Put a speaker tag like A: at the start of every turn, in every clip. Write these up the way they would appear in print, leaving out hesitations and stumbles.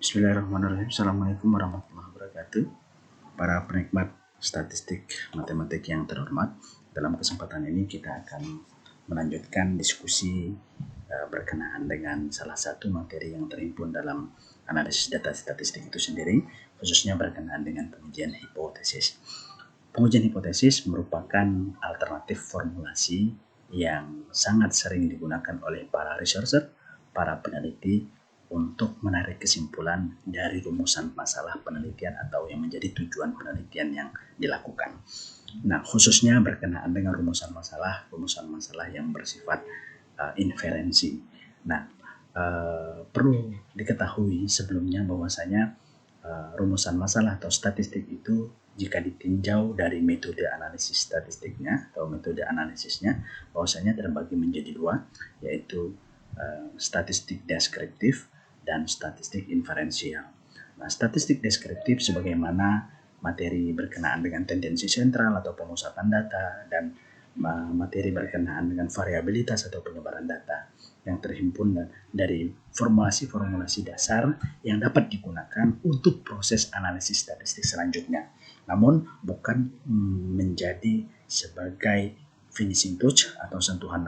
A: Bismillahirrahmanirrahim. Assalamualaikum warahmatullahi wabarakatuh. Para penikmat statistik matematik yang terhormat, dalam kesempatan ini kita akan melanjutkan diskusi berkenaan dengan salah satu materi yang terhimpun dalam analisis data statistik itu sendiri, khususnya berkenaan dengan pengujian hipotesis. Pengujian hipotesis merupakan alternatif formulasi yang sangat sering digunakan oleh para researcher, para peneliti untuk menarik kesimpulan dari rumusan masalah penelitian atau yang menjadi tujuan penelitian yang dilakukan. Nah, khususnya berkenaan dengan rumusan masalah yang bersifat inferensi. Nah, perlu diketahui sebelumnya bahwasanya rumusan masalah atau statistik itu jika ditinjau dari metode analisis statistiknya atau metode analisisnya, bahwasanya terbagi menjadi dua, yaitu statistik deskriptif dan statistik inferensial. Nah, statistik deskriptif sebagaimana materi berkenaan dengan tendensi sentral atau pemusatan data dan materi berkenaan dengan variabilitas atau penyebaran data yang terhimpun dari formulasi-formulasi dasar yang dapat digunakan untuk proses analisis statistik selanjutnya. Namun bukan menjadi sebagai finishing touch atau sentuhan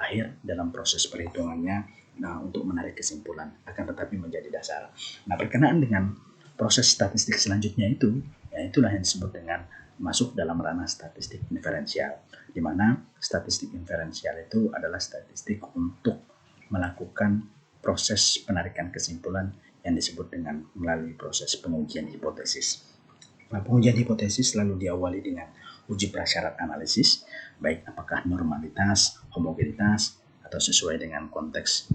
A: akhir dalam proses perhitungannya untuk menarik kesimpulan, akan tetapi menjadi dasar. Nah, berkenaan dengan proses statistik selanjutnya itu, itulah yang disebut dengan masuk dalam ranah statistik inferensial, di mana statistik inferensial itu adalah statistik untuk melakukan proses penarikan kesimpulan yang disebut dengan melalui proses pengujian hipotesis. Nah, pengujian hipotesis selalu diawali dengan uji prasyarat analisis, baik apakah normalitas, homogenitas, atau sesuai dengan konteks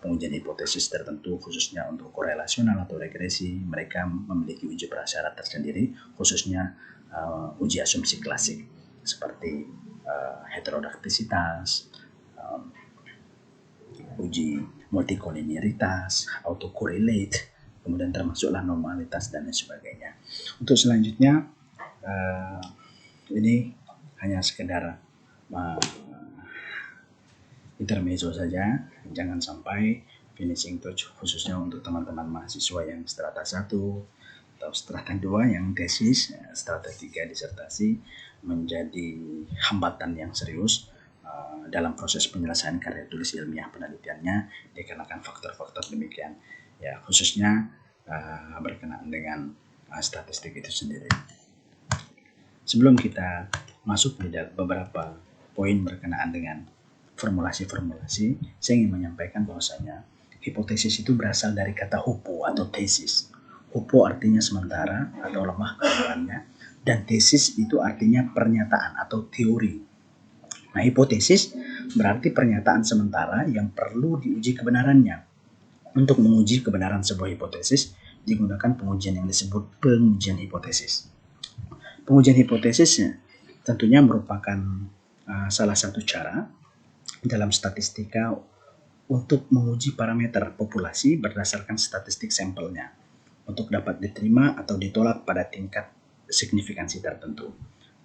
A: pengujian hipotesis tertentu, khususnya untuk korelasional atau regresi, mereka memiliki uji prasyarat tersendiri, khususnya uji asumsi klasik seperti heterodaktisitas, uji multikoliniaritas, autocorrelate, kemudian termasuklah normalitas dan lain sebagainya. Untuk selanjutnya, ini hanya sekedar intermezzo saja, jangan sampai finishing touch khususnya untuk teman-teman mahasiswa yang strata 1 atau strata 2 yang tesis, strata 3 disertasi menjadi hambatan yang serius dalam proses penyelesaian karya tulis ilmiah penelitiannya dikarenakan faktor-faktor demikian, ya, khususnya berkenaan dengan statistik itu sendiri. Sebelum kita masuk di beberapa poin berkenaan dengan formulasi-formulasi, saya ingin menyampaikan bahwasanya hipotesis itu berasal dari kata hupo atau tesis. Hupo artinya sementara atau lemah kebenarannya, dan tesis itu artinya pernyataan atau teori. Nah, hipotesis berarti pernyataan sementara yang perlu diuji kebenarannya. Untuk menguji kebenaran sebuah hipotesis digunakan pengujian yang disebut pengujian hipotesis. Pengujian hipotesis tentunya merupakan salah satu cara dalam statistika untuk menguji parameter populasi berdasarkan statistik sampelnya untuk dapat diterima atau ditolak pada tingkat signifikansi tertentu.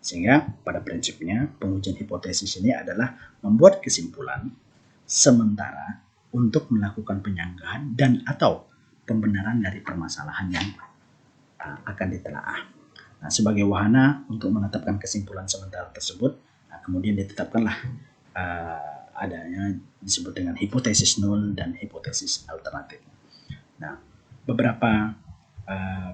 A: Sehingga pada prinsipnya pengujian hipotesis ini adalah membuat kesimpulan sementara untuk melakukan penyanggahan dan atau pembenaran dari permasalahan yang akan ditelaah. Nah, sebagai wahana untuk menetapkan kesimpulan sementara tersebut, kemudian ditetapkanlah adanya disebut dengan hipotesis nol dan hipotesis alternatif. Nah, beberapa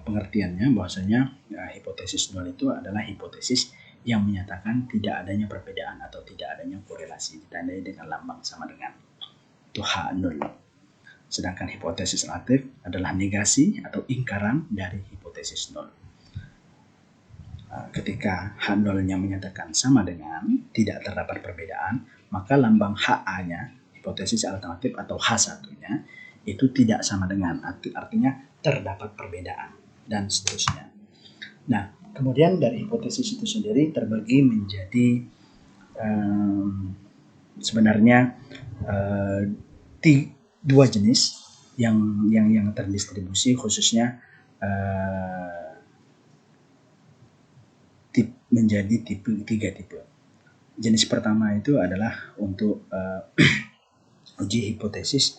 A: pengertiannya bahwasanya hipotesis nol itu adalah hipotesis yang menyatakan tidak adanya perbedaan atau tidak adanya korelasi, ditandai dengan lambang sama dengan itu H0. Sedangkan hipotesis alternatif adalah negasi atau ingkaran dari hipotesis nol. Ketika H0-nya menyatakan sama dengan tidak terdapat perbedaan, maka lambang HA-nya, hipotesis alternatif atau H1-nya, itu tidak sama dengan, artinya terdapat perbedaan, dan seterusnya. Nah, kemudian dari hipotesis itu sendiri terbagi menjadi sebenarnya dua jenis yang terdistribusi, khususnya menjadi tiga tipe. Jenis pertama itu adalah untuk uji hipotesis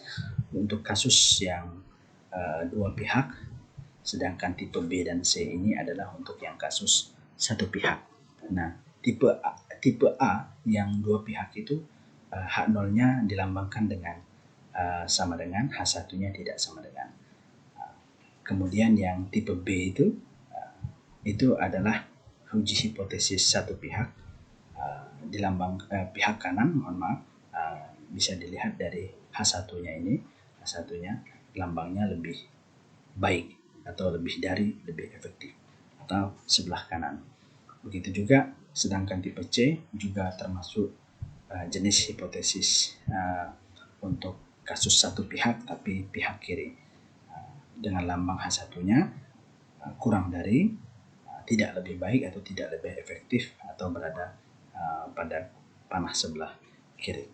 A: untuk kasus yang dua pihak, sedangkan tipe B dan C ini adalah untuk yang kasus satu pihak. Nah, tipe A yang dua pihak itu H nolnya dilambangkan dengan sama dengan, H1-nya tidak sama dengan. Kemudian yang tipe B itu adalah uji hipotesis satu pihak, pihak kanan, bisa dilihat dari H1-nya ini, H1-nya lambangnya lebih baik atau lebih efektif atau sebelah kanan. Begitu juga sedangkan tipe C juga termasuk jenis hipotesis untuk kasus satu pihak tapi pihak kiri, dengan lambang H1-nya kurang dari, tidak lebih baik atau tidak lebih efektif atau berada pada panah sebelah kiri.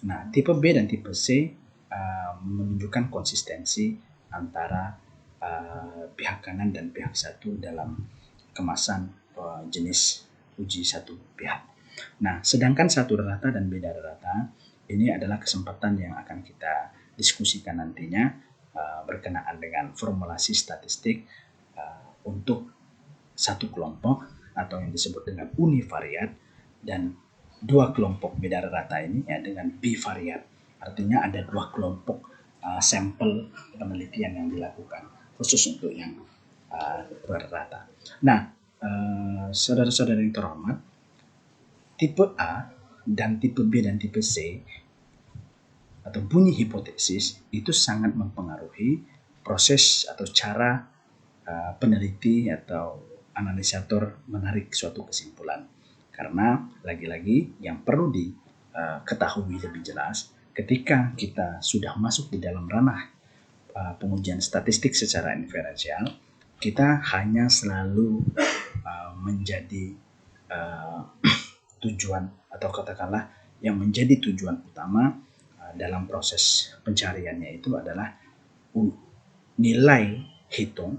A: Nah, tipe B dan tipe C menunjukkan konsistensi antara pihak kanan dan pihak satu dalam kemasan jenis uji satu pihak. Nah, sedangkan satu rata dan beda rata ini adalah kesempatan yang akan kita diskusikan nantinya berkenaan dengan formulasi statistik untuk satu kelompok atau yang disebut dengan univariat, dan dua kelompok beda rata ini ya dengan bivariat. Artinya ada dua kelompok sampel penelitian yang dilakukan khusus untuk yang rata. Nah, saudara-saudara yang terhormat, tipe A dan tipe B dan tipe C atau bunyi hipotesis itu sangat mempengaruhi proses atau cara peneliti atau analisator menarik suatu kesimpulan. Karena lagi-lagi yang perlu diketahui lebih jelas, ketika kita sudah masuk di dalam ranah pengujian statistik secara inferensial, kita hanya selalu menjadi tujuan atau katakanlah yang menjadi tujuan utama dalam proses pencariannya itu adalah nilai hitung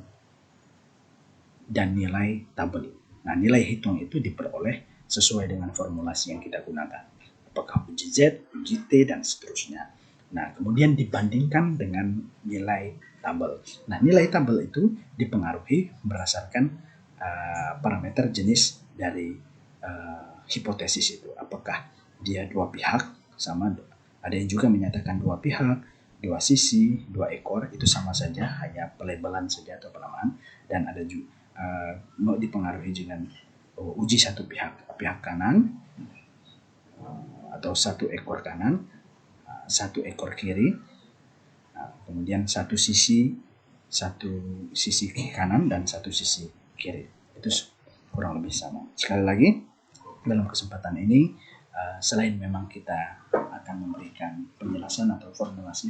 A: dan nilai tabel. Nah, nilai hitung itu diperoleh sesuai dengan formulasi yang kita gunakan. Apakah uji Z, uji T, dan seterusnya. Nah, kemudian dibandingkan dengan nilai tabel. Nah, nilai tabel itu dipengaruhi berdasarkan parameter jenis dari hipotesis itu. Apakah dia dua pihak sama, ada yang juga menyatakan dua pihak, dua sisi, dua ekor, itu sama saja, hanya pelabelan saja atau penamaan. Dan ada juga dipengaruhi dengan uji satu pihak kanan atau satu ekor kanan, satu ekor kiri, kemudian satu sisi kanan dan satu sisi kiri. Itu kurang lebih sama. Sekali lagi, dalam kesempatan ini selain memang kita akan memberikan penjelasan atau formulasi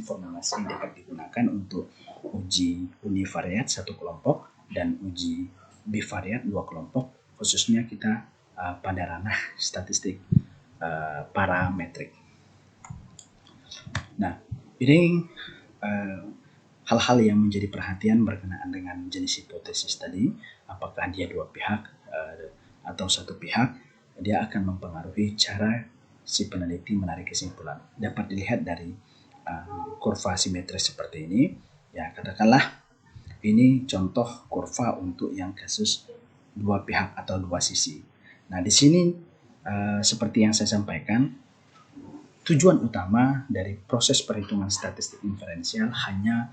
A: yang dapat digunakan untuk uji univariat satu kelompok dan uji bivariat dua kelompok, khususnya kita pada ranah statistik parametrik. Nah, ini hal-hal yang menjadi perhatian berkenaan dengan jenis hipotesis tadi. Apakah dia dua pihak atau satu pihak, dia akan mempengaruhi cara si peneliti menarik kesimpulan. Dapat dilihat dari kurva simetris seperti ini. Ya, katakanlah ini contoh kurva untuk yang kasus dua pihak atau dua sisi. Nah, di sini seperti yang saya sampaikan, tujuan utama dari proses perhitungan statistik inferensial hanya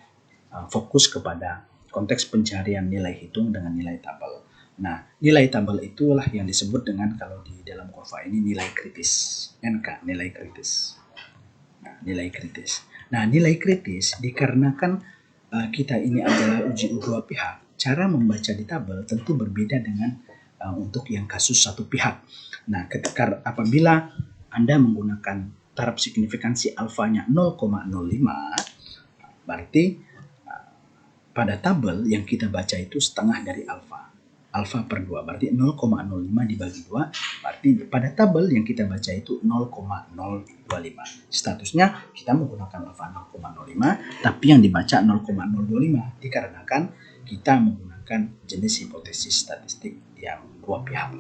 A: fokus kepada konteks pencarian nilai hitung dengan nilai tabel. Nah, nilai tabel itulah yang disebut dengan, kalau di dalam kurva ini, nilai kritis. NK, nilai kritis. Nah, nilai kritis. Nah, nilai kritis dikarenakan kita ini adalah uji dua pihak, cara membaca di tabel tentu berbeda dengan untuk yang kasus satu pihak. Nah, ketika apabila Anda menggunakan taraf signifikansi alfanya 0,05, berarti pada tabel yang kita baca itu setengah dari alfa. Alfa per 2, berarti 0,05 dibagi 2, berarti pada tabel yang kita baca itu 0,025. Statusnya kita menggunakan alfa 0,05, tapi yang dibaca 0,025 dikarenakan kita menggunakan jenis hipotesis statistik yang dua pihak.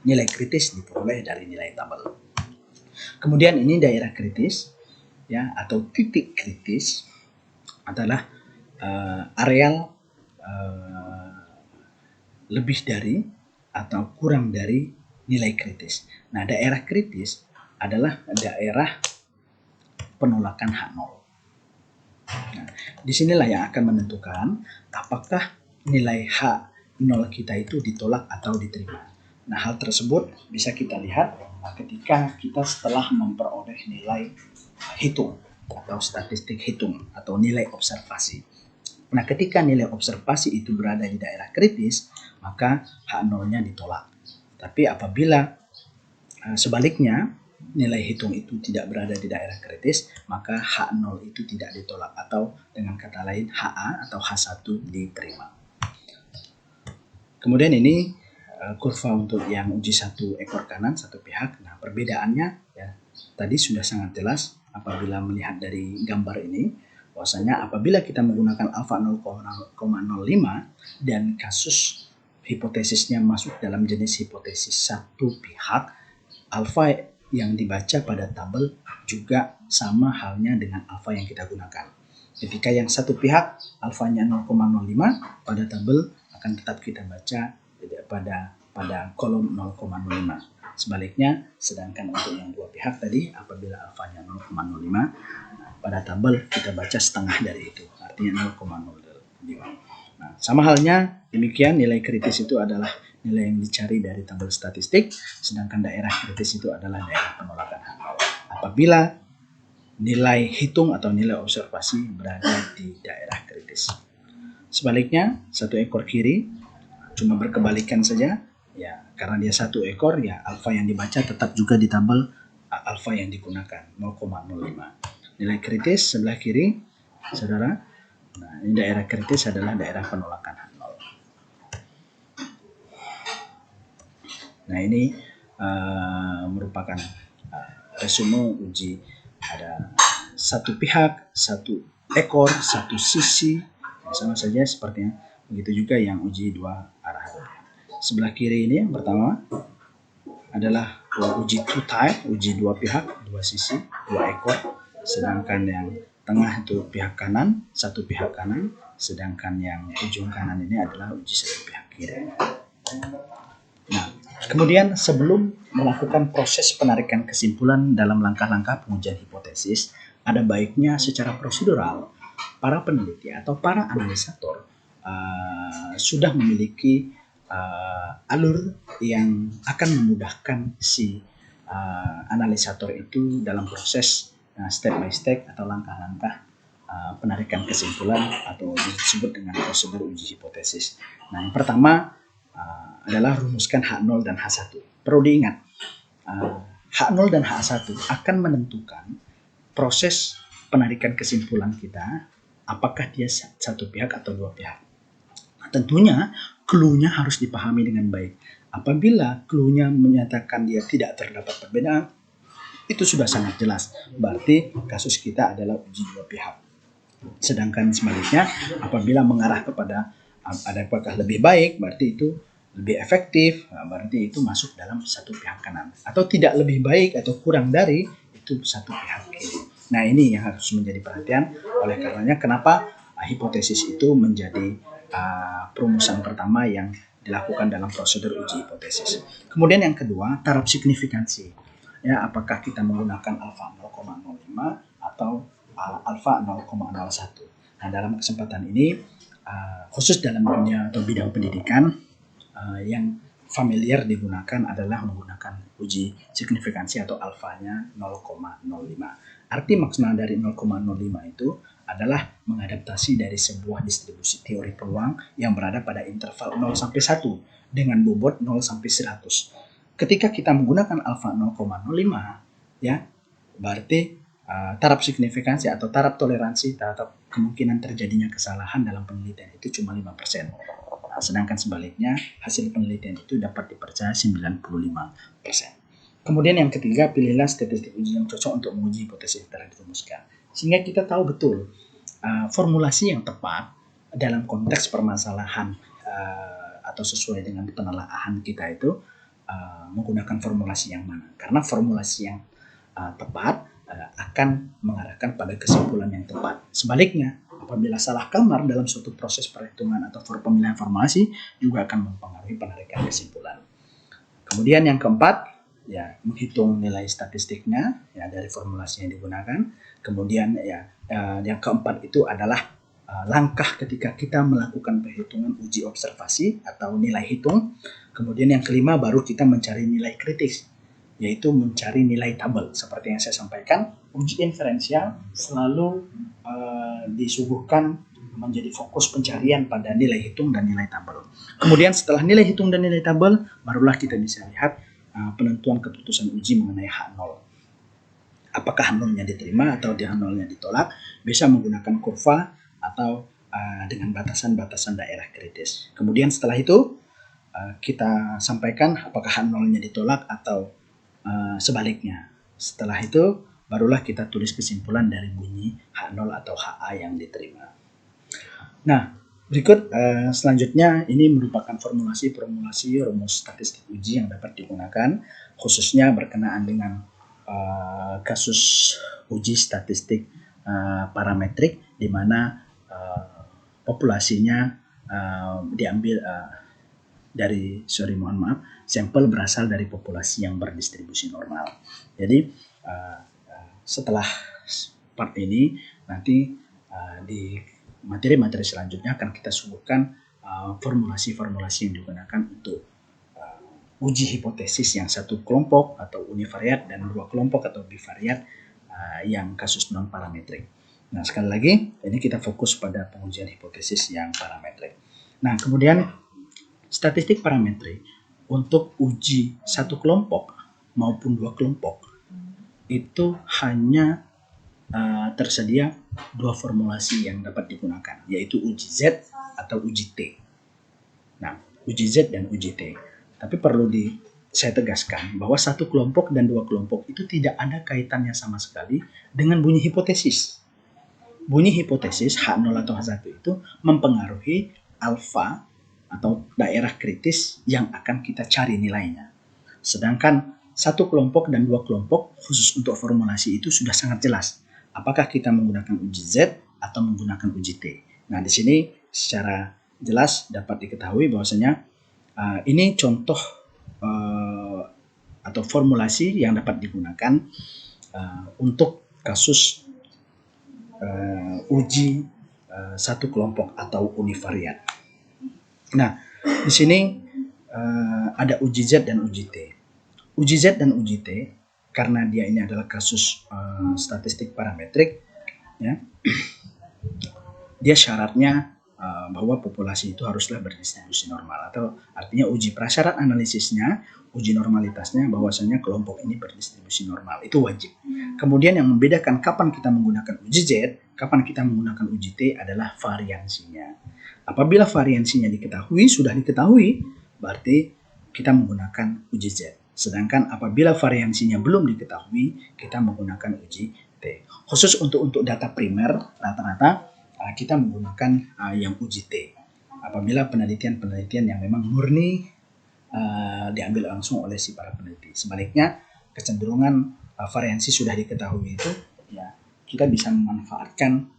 A: Nilai kritis diperoleh dari nilai tabel. Kemudian ini daerah kritis, ya, atau titik kritis adalah areal lebih dari atau kurang dari nilai kritis. Nah, daerah kritis adalah daerah penolakan hak nol. Nah, disinilah yang akan menentukan apakah nilai hak nol kita itu ditolak atau diterima. Nah, hal tersebut bisa kita lihat ketika kita setelah memperoleh nilai hitung atau statistik hitung atau nilai observasi. Nah, ketika nilai observasi itu berada di daerah kritis, maka hak nolnya ditolak. Tapi apabila sebaliknya nilai hitung itu tidak berada di daerah kritis, maka hak nol itu tidak ditolak, atau dengan kata lain HA atau H1 diterima. Kemudian ini kurva untuk yang uji satu ekor kanan satu pihak. Nah, perbedaannya ya tadi sudah sangat jelas apabila melihat dari gambar ini, bahwasanya apabila kita menggunakan alfa 0,05 dan kasus hipotesisnya masuk dalam jenis hipotesis satu pihak, alfa yang dibaca pada tabel juga sama halnya dengan alfa yang kita gunakan. Ketika yang satu pihak alfanya 0,05, pada tabel akan tetap kita baca pada kolom 0,05. Sebaliknya, sedangkan untuk yang dua pihak tadi, apabila alfanya 0,05, pada tabel kita baca setengah dari itu, artinya 0,05. Nah, sama halnya demikian, nilai kritis itu adalah nilai yang dicari dari tabel statistik, sedangkan daerah kritis itu adalah daerah penolakan hak nol. Apabila nilai hitung atau nilai observasi berada di daerah kritis. Sebaliknya, satu ekor kiri cuma berkebalikan saja, ya karena dia satu ekor, ya alfa yang dibaca tetap juga di tabel alfa yang digunakan 0,05. Nilai kritis sebelah kiri, saudara. Nah, ini daerah kritis adalah daerah penolakan hak nol. Nah, ini merupakan resume uji ada satu pihak, satu ekor, satu sisi, sama saja sepertinya. Begitu juga yang uji dua arah. Sebelah kiri ini yang pertama adalah uji two type, uji dua pihak, dua sisi, dua ekor. Sedangkan yang tengah itu pihak kanan, satu pihak kanan. Sedangkan yang ujung kanan ini adalah uji satu pihak kiri. Nah, kemudian sebelum melakukan proses penarikan kesimpulan dalam langkah-langkah pengujian hipotesis, ada baiknya secara prosedural para peneliti atau para analisator sudah memiliki alur yang akan memudahkan si analisator itu dalam proses step by step atau langkah-langkah penarikan kesimpulan atau disebut dengan prosedur uji hipotesis. Nah, yang pertama adalah rumuskan H0 dan H1. Perlu diingat, H0 dan H1 akan menentukan proses penarikan kesimpulan kita, apakah dia satu pihak atau dua pihak. Tentunya clue-nya harus dipahami dengan baik. Apabila clue-nya menyatakan dia tidak terdapat perbedaan, itu sudah sangat jelas. Berarti kasus kita adalah uji dua pihak. Sedangkan sebaliknya, apabila mengarah kepada apakah lebih baik, berarti itu lebih efektif, berarti itu masuk dalam satu pihak kanan. Atau tidak lebih baik atau kurang dari, itu satu pihak kiri. Nah, ini yang harus menjadi perhatian. Oleh karenanya, kenapa hipotesis itu menjadi perumusan pertama yang dilakukan dalam prosedur uji hipotesis. Kemudian yang kedua, taraf signifikansi. Ya, apakah kita menggunakan alfa 0,05 atau alfa 0,01. Nah, dalam kesempatan ini khusus dalam dunia atau bidang pendidikan yang familiar digunakan adalah menggunakan uji signifikansi atau alfanya 0,05. Arti makna dari 0,05 itu adalah mengadaptasi dari sebuah distribusi teori peluang yang berada pada interval 0 sampai 1 dengan bobot 0 sampai 100. Ketika kita menggunakan alfa 0,05, ya, berarti taraf signifikansi atau taraf toleransi terhadap kemungkinan terjadinya kesalahan dalam penelitian itu cuma 5%. Nah, sedangkan sebaliknya hasil penelitian itu dapat dipercaya 95%. Kemudian yang ketiga, pilihlah statistik uji yang cocok untuk menguji hipotesis yang telah dirumuskan. Sehingga kita tahu betul formulasi yang tepat dalam konteks permasalahan atau sesuai dengan penelaahan kita itu menggunakan formulasi yang mana. Karena formulasi yang tepat akan mengarahkan pada kesimpulan yang tepat. Sebaliknya, apabila salah kamar dalam suatu proses perhitungan atau pemilihan formulasi juga akan mempengaruhi penarikan kesimpulan. Kemudian yang keempat, ya menghitung nilai statistiknya ya dari formulasi yang digunakan. Kemudian yang keempat itu adalah langkah ketika kita melakukan perhitungan uji observasi atau nilai hitung. Kemudian yang kelima baru kita mencari nilai kritis, yaitu mencari nilai tabel. Seperti yang saya sampaikan, uji inferensial selalu disuguhkan menjadi fokus pencarian pada nilai hitung dan nilai tabel. Kemudian setelah nilai hitung dan nilai tabel, barulah kita bisa lihat penentuan keputusan uji mengenai H0. Apakah H0-nya diterima atau H0-nya ditolak, bisa menggunakan kurva atau dengan batasan-batasan daerah kritis. Kemudian setelah itu, kita sampaikan apakah H0-nya ditolak atau sebaliknya. Setelah itu, barulah kita tulis kesimpulan dari bunyi H0 atau HA yang diterima. Nah, berikut selanjutnya ini merupakan formulasi rumus statistik uji yang dapat digunakan khususnya berkenaan dengan kasus uji statistik parametrik di mana populasinya diambil sampel berasal dari populasi yang berdistribusi normal. Jadi setelah part ini nanti di materi-materi selanjutnya akan kita suguhkan formulasi-formulasi yang digunakan untuk uji hipotesis yang satu kelompok atau univariat dan dua kelompok atau bivariat yang kasus non parametrik. Nah, sekali lagi ini kita fokus pada pengujian hipotesis yang parametrik. Nah, kemudian statistik parametrik untuk uji satu kelompok maupun dua kelompok itu hanya tersedia dua formulasi yang dapat digunakan, yaitu uji Z atau uji T. Nah, uji Z dan uji T. Tapi perlu saya tegaskan bahwa satu kelompok dan dua kelompok itu tidak ada kaitannya sama sekali dengan bunyi hipotesis. Bunyi hipotesis H0 atau H1 itu mempengaruhi alfa atau daerah kritis yang akan kita cari nilainya. Sedangkan satu kelompok dan dua kelompok khusus untuk formulasi itu sudah sangat jelas. Apakah kita menggunakan uji Z atau menggunakan uji T. Nah, di sini secara jelas dapat diketahui bahwasanya ini contoh atau formulasi yang dapat digunakan untuk kasus uji satu kelompok atau univariat. Nah, di sini ada uji Z dan uji T. Uji Z dan uji T karena dia ini adalah kasus statistik parametrik, ya, dia syaratnya bahwa populasi itu haruslah berdistribusi normal, atau artinya uji prasyarat analisisnya, uji normalitasnya bahwasanya kelompok ini berdistribusi normal, itu wajib. Kemudian yang membedakan kapan kita menggunakan uji Z, kapan kita menggunakan uji T adalah variansinya. Apabila variansinya sudah diketahui, berarti kita menggunakan uji Z. Sedangkan apabila variansinya belum diketahui, kita menggunakan uji T. Khusus untuk data primer, rata-rata kita menggunakan yang uji T. Apabila penelitian yang memang murni diambil langsung oleh si para peneliti. Sebaliknya, kecenderungan variansi sudah diketahui itu, ya kita bisa memanfaatkan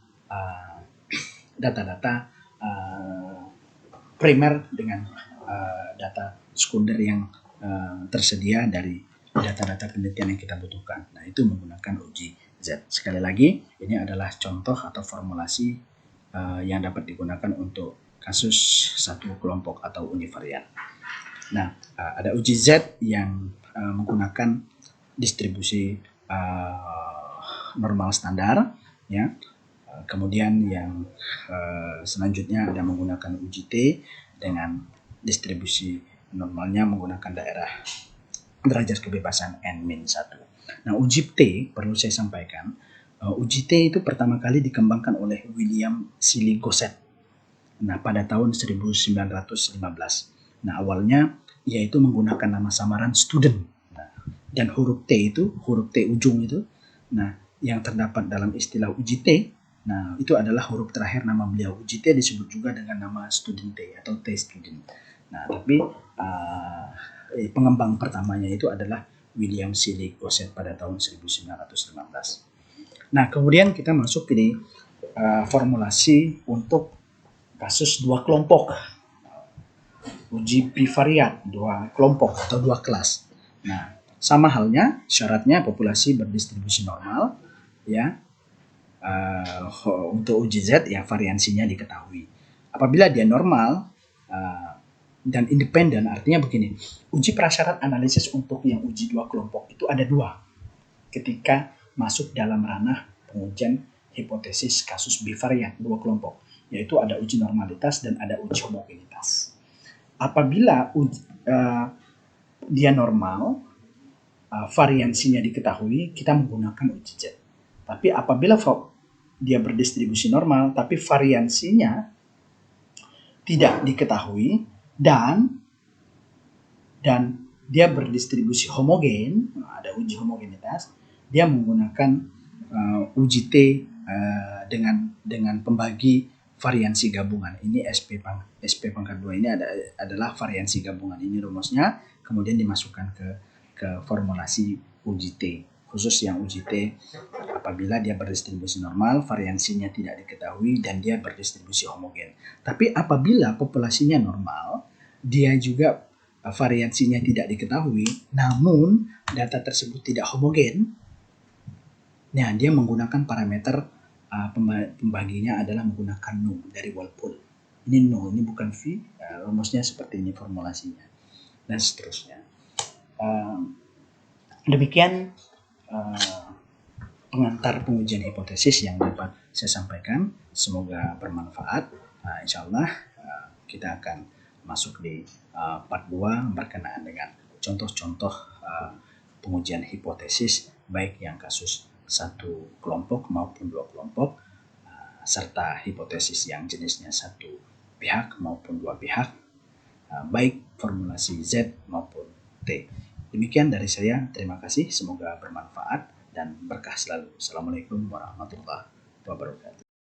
A: data-data primer dengan data sekunder yang tersedia dari data-data penelitian yang kita butuhkan. Nah, itu menggunakan uji Z. Sekali lagi, ini adalah contoh atau formulasi yang dapat digunakan untuk kasus satu kelompok atau univariat. Nah, ada uji Z yang menggunakan distribusi normal standar, ya. Kemudian yang selanjutnya ada menggunakan uji T dengan distribusi normalnya menggunakan daerah derajat kebebasan N-1. Nah, uji T perlu saya sampaikan, uji T itu pertama kali dikembangkan oleh William Seeley Gosset. Nah, pada tahun 1915. Nah, awalnya yaitu menggunakan nama samaran student. Nah, dan huruf T ujung itu, nah yang terdapat dalam istilah uji T, nah itu adalah huruf terakhir nama beliau. Uji T disebut juga dengan nama student T atau T student. Nah, tapi pengembang pertamanya itu adalah William Seeley Gosset pada tahun 1915. Nah, kemudian kita masuk ke formulasi untuk kasus dua kelompok, uji bivariat dua kelompok atau dua kelas. Nah, sama halnya syaratnya populasi berdistribusi normal, ya. Untuk uji Z ya variansinya diketahui. Apabila dia normal dan independen, artinya begini, uji prasyarat analisis untuk yang uji dua kelompok itu ada dua ketika masuk dalam ranah pengujian hipotesis kasus bivariat dua kelompok, yaitu ada uji normalitas dan ada uji homogenitas. Apabila dia normal, variansinya diketahui, kita menggunakan uji Z. Tapi apabila dia berdistribusi normal, tapi variansinya tidak diketahui dan dia berdistribusi homogen, ada uji homogenitas, dia menggunakan uji T dengan pembagi variansi gabungan. Ini SP pangkat 2 ini adalah variansi gabungan. Ini rumusnya, kemudian dimasukkan ke formulasi uji T. Khusus yang uji T apabila dia berdistribusi normal, variansinya tidak diketahui, dan dia berdistribusi homogen. Tapi apabila populasinya normal, dia juga variansinya tidak diketahui, namun data tersebut tidak homogen, nah dia menggunakan parameter pembaginya adalah menggunakan nu dari Walpole. Ini nu, ini bukan V, rumusnya seperti ini formulasinya, dan seterusnya. Demikian pengantar pengujian hipotesis yang dapat saya sampaikan. Semoga bermanfaat. Insya Allah kita akan masuk di part 2 berkenaan dengan contoh-contoh pengujian hipotesis baik yang kasus satu kelompok maupun dua kelompok, serta hipotesis yang jenisnya satu pihak maupun dua pihak, baik formulasi Z maupun T. Demikian dari saya, terima kasih, semoga bermanfaat dan berkah selalu. Assalamualaikum warahmatullahi wabarakatuh.